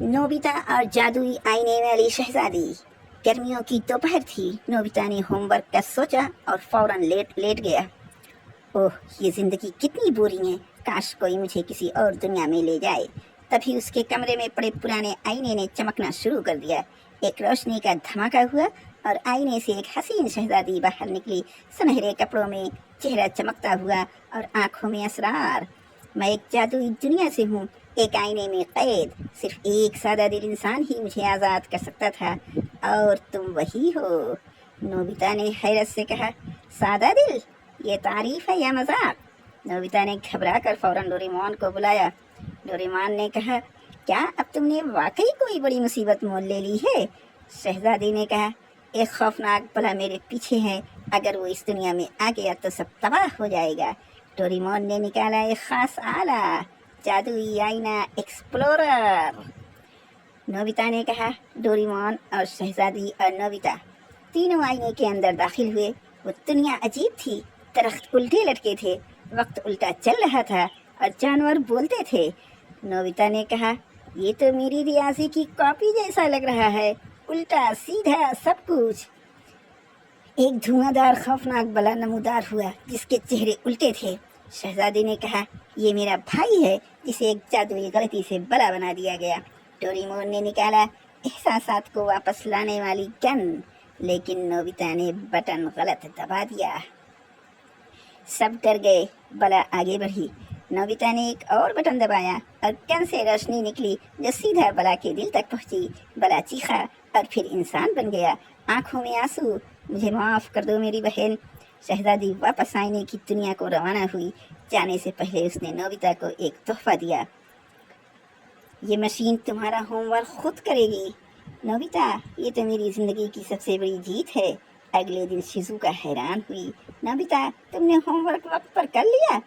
Nobita और जादुई आईने वाली शहजादी। गर्मियों की दोपहर थी। नोबिता ने होमवर्क का सोचा और फौरन लेट गया। ओह, ये जिंदगी कितनी बोरिंग है, काश कोई मुझे किसी और दुनिया में ले जाए। तभी उसके कमरे में पड़े पुराने आईने ने चमकना शुरू कर दिया। एक रोशनी का धमाका हुआ और आईने से एक हसीन शहजादी बाहर निकली, सुनहरे कपड़ों में, चेहरा चमकता हुआ और आंखों में असरार। मैं एक जादुई दुनिया से हूँ, एक आईने में कैद। सिर्फ एक सादा दिल इंसान ही मुझे आज़ाद कर सकता था, और तुम वही हो। नोबिता ने हैरत से कहा, सादा दिल? ये तारीफ है या मजाक? नोबिता ने घबरा कर फौरन डोरेमोन को बुलाया। डोरेमोन ने कहा, क्या अब तुमने वाकई कोई बड़ी मुसीबत मोल ले ली है? शहजादी ने कहा, एक खौफनाक बला मेरे पीछे है, अगर वो इस दुनिया में आ गया तो सब तबाह हो जाएगा। डोरेमोन ने निकाला एक खास आला, जादुई आईना एक्सप्लोरर। नोबिता ने कहा। डोरेमोन और शहजादी और नोबिता तीनों आईने के अंदर दाखिल हुए। वो दुनिया अजीब थी। दरख्त उल्टे लटके थे, वक्त उल्टा चल रहा था और जानवर बोलते थे। नोबिता ने कहा, ये तो मेरी रियाजी की कॉपी जैसा लग रहा है, उल्टा सीधा सब कुछ। एक धुआंधार खौफनाक बला नमूदार हुआ जिसके चेहरे उल्टे थे। शहजादी ने कहा, ये मेरा भाई है जिसे एक जादुई गलती से बला बना दिया गया। डोरेमोन ने निकाला एहसासात को वापस लाने वाली गन, लेकिन नोबिता ने बटन गलत दबा दिया। सब डर गए। बला आगे बढ़ी। नोबिता ने एक और बटन दबाया और गन से रोशनी निकली जो सीधा बला के दिल तक पहुंची। बला चीखा और फिर इंसान बन गया, आंखों में आंसू। मुझे माफ कर दो मेरी बहन। शहजादी वापस आईने की दुनिया को रवाना हुई। जाने से पहले उसने नोबिता को एक तोहफा दिया। ये मशीन तुम्हारा होमवर्क खुद करेगी। नोबिता, ये तो मेरी जिंदगी की सबसे बड़ी जीत है। अगले दिन शिजुका हैरान हुई। नोबिता, तुमने होमवर्क वक्त पर कर लिया?